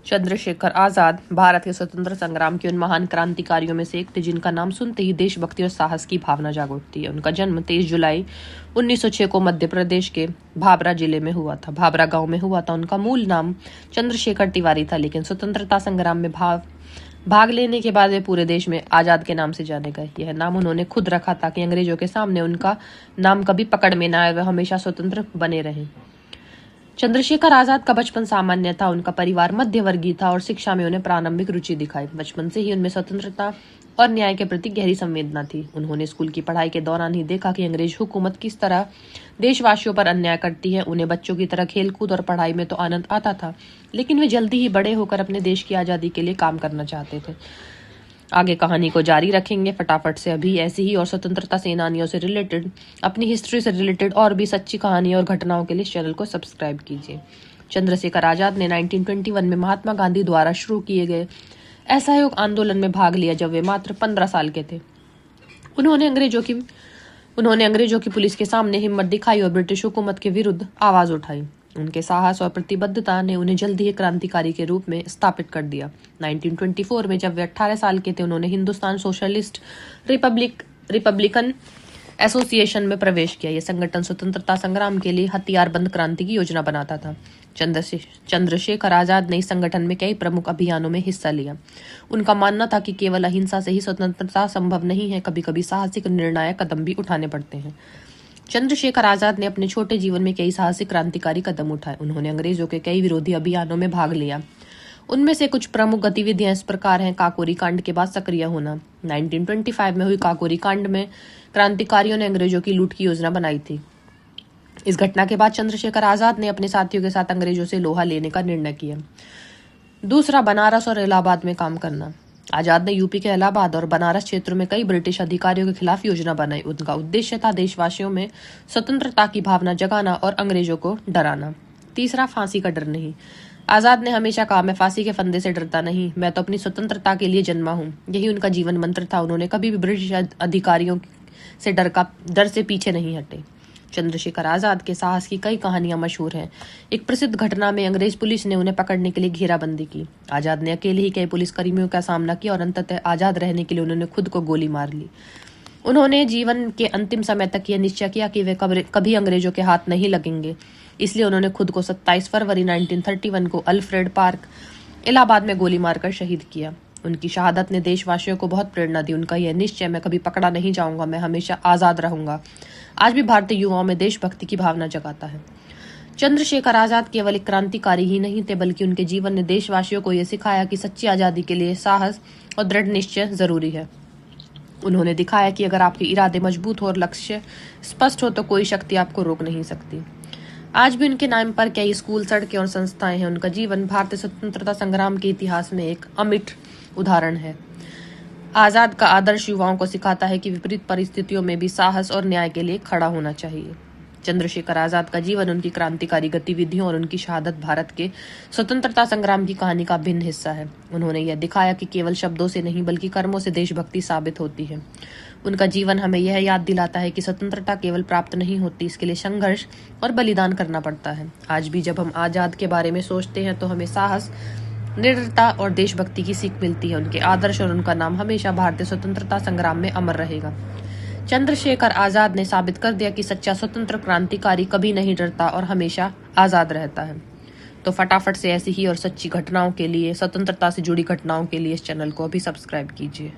चंद्रशेखर आजाद भारत के स्वतंत्र संग्राम के उन महान क्रांतिकारियों में से एक थे जिनका नाम सुनते ही देशभक्ति और साहस की भावना जाग उठती है। उनका जन्म 23 जुलाई 1906 को मध्य प्रदेश के भाभरा जिले में हुआ था। भाभरा गांव में हुआ था। उनका मूल नाम चंद्रशेखर तिवारी था, लेकिन स्वतंत्रता संग्राम में भाग लेने के बाद वे पूरे देश में आजाद के नाम से जाने गए। यह नाम उन्होंने खुद रखा ताकि अंग्रेजों के सामने उनका नाम कभी पकड़ में न आए, वे हमेशा स्वतंत्र बने रहे। चंद्रशेखर आजाद का बचपन सामान्य था। उनका परिवार मध्य वर्गीय था और शिक्षा में उन्हें प्रारंभिक रुचि दिखाई। बचपन से ही उनमें स्वतंत्रता और न्याय के प्रति गहरी संवेदना थी। उन्होंने स्कूल की पढ़ाई के दौरान ही देखा कि अंग्रेज हुकूमत किस तरह देशवासियों पर अन्याय करती है। उन्हें बच्चों की तरह खेलकूद और पढ़ाई में तो आनंद आता था, लेकिन वे जल्दी ही बड़े होकर अपने देश की आजादी के लिए काम करना चाहते थे। आगे कहानी को जारी रखेंगे फटाफट से। अभी ऐसी ही और स्वतंत्रता सेनानियों से रिलेटेड, अपनी हिस्ट्री से रिलेटेड और भी सच्ची कहानी और घटनाओं के लिए चैनल को सब्सक्राइब कीजिए। चंद्रशेखर आजाद ने 1921 में महात्मा गांधी द्वारा शुरू किए गए असहयोग आंदोलन में भाग लिया जब वे मात्र 15 साल के थे। उन्होंने अंग्रेजों की पुलिस के सामने हिम्मत दिखाई और ब्रिटिश हुकूमत के विरुद्ध आवाज उठाई। उनके साहस और प्रतिबद्धता ने उन्हें जल्दी ही क्रांतिकारी के रूप में स्थापित कर दिया। 1924 में जब वे 18 साल के थे, उन्होंने हिंदुस्तान सोशलिस्ट रिपब्लिकन एसोसिएशन में प्रवेश किया। यह संगठन स्वतंत्रता संग्राम के लिए हथियारबंद क्रांति की योजना बनाता था। चंद्रशेखर आजाद ने इस संगठन में कई प्रमुख अभियानों में हिस्सा लिया। उनका मानना था कि केवल अहिंसा से ही स्वतंत्रता संभव नहीं है, कभी कभी साहसिक निर्णायक कदम भी उठाने पड़ते हैं। चंद्रशेखर आजाद ने अपने छोटे जीवन में कई साहसिक क्रांतिकारी कदम उठाए। उन्होंने अंग्रेजों के कई विरोधी अभियानों में भाग लिया। उनमें से कुछ प्रमुख गतिविधियां इस प्रकार हैं। काकोरी कांड के बाद सक्रिय होना। 1925 में हुई काकोरी कांड में क्रांतिकारियों ने अंग्रेजों की लूट की योजना बनाई थी। इस घटना के बाद चंद्रशेखर आजाद ने अपने साथियों के साथ अंग्रेजों से लोहा लेने का निर्णय किया। दूसरा, बनारस और इलाहाबाद में काम करना। आजाद ने यूपी के इलाहाबाद और बनारस क्षेत्रों में कई ब्रिटिश अधिकारियों के खिलाफ योजना बनाई। उनका उद्देश्य था देशवासियों में स्वतंत्रता की भावना जगाना और अंग्रेजों को डराना। तीसरा, फांसी का डर नहीं। आजाद ने हमेशा कहा, मैं फांसी के फंदे से डरता नहीं, मैं तो अपनी स्वतंत्रता के लिए जन्मा हूँ। यही उनका जीवन मंत्र था। उन्होंने कभी भी ब्रिटिश अधिकारियों से डर से पीछे नहीं हटे। चंद्रशेखर आजाद के साहस की कई कहानियां मशहूर हैं। एक प्रसिद्ध घटना में अंग्रेज पुलिस ने उन्हें पकड़ने के लिए घेराबंदी की। आजाद ने अकेले ही कई पुलिसकर्मियों का सामना किया और अंततः आजाद रहने के लिए उन्होंने खुद को गोली मार ली। उन्होंने जीवन के अंतिम समय तक यह निश्चय किया कि वे कभी अंग्रेजों के हाथ नहीं लगेंगे। इसलिए उन्होंने खुद को 27 फरवरी 1931 को अल्फ्रेड पार्क, इलाहाबाद में गोली मारकर शहीद किया। उनकी शहादत ने देशवासियों को बहुत प्रेरणा दी। उनका यह निश्चय, मैं कभी पकड़ा नहीं जाऊंगा, मैं हमेशा आजाद रहूंगा, आज भी भारतीय युवाओं में देशभक्ति की भावना जगाता है। चंद्रशेखर आजाद केवल एक क्रांतिकारी ही नहीं थे, बल्कि उनके जीवन ने देशवासियों को यह सिखाया कि सच्ची आजादी के लिए साहस और दृढ़ निश्चय जरूरी है। उन्होंने दिखाया कि अगर आपके इरादे मजबूत हो और लक्ष्य स्पष्ट हो तो कोई शक्ति आपको रोक नहीं सकती। आज भी उनके नाम पर कई स्कूल, सड़कें और संस्थाएं हैं। उनका जीवन भारतीय स्वतंत्रता संग्राम के इतिहास में एक अमिट उदाहरण है। आजाद का आदर्श युवाओं को सिखाता है कि विपरीत परिस्थितियों में भी साहस और न्याय के लिए खड़ा होना चाहिए। चंद्रशेखर आजाद का जीवन, उनकी क्रांतिकारी गतिविधियों और उनकी शहादत भारत के स्वतंत्रता संग्राम की कहानी का भिन्न हिस्सा है। उन्होंने यह दिखाया कि केवल शब्दों से नहीं बल्कि कर्मों से देशभक्ति साबित होती है। उनका जीवन हमें यह याद दिलाता है कि स्वतंत्रता केवल प्राप्त नहीं होती, इसके लिए संघर्ष और बलिदान करना पड़ता है। आज भी जब हम आजाद के बारे में सोचते हैं तो हमें साहस, निडरता और देशभक्ति की सीख मिलती है। उनके आदर्श और उनका नाम हमेशा भारतीय स्वतंत्रता संग्राम में अमर रहेगा। चंद्रशेखर आजाद ने साबित कर दिया कि सच्चा स्वतंत्र क्रांतिकारी कभी नहीं डरता और हमेशा आजाद रहता है। तो फटाफट से ऐसी ही और सच्ची घटनाओं के लिए, स्वतंत्रता से जुड़ी घटनाओं के लिए इस चैनल को अभी सब्सक्राइब कीजिए।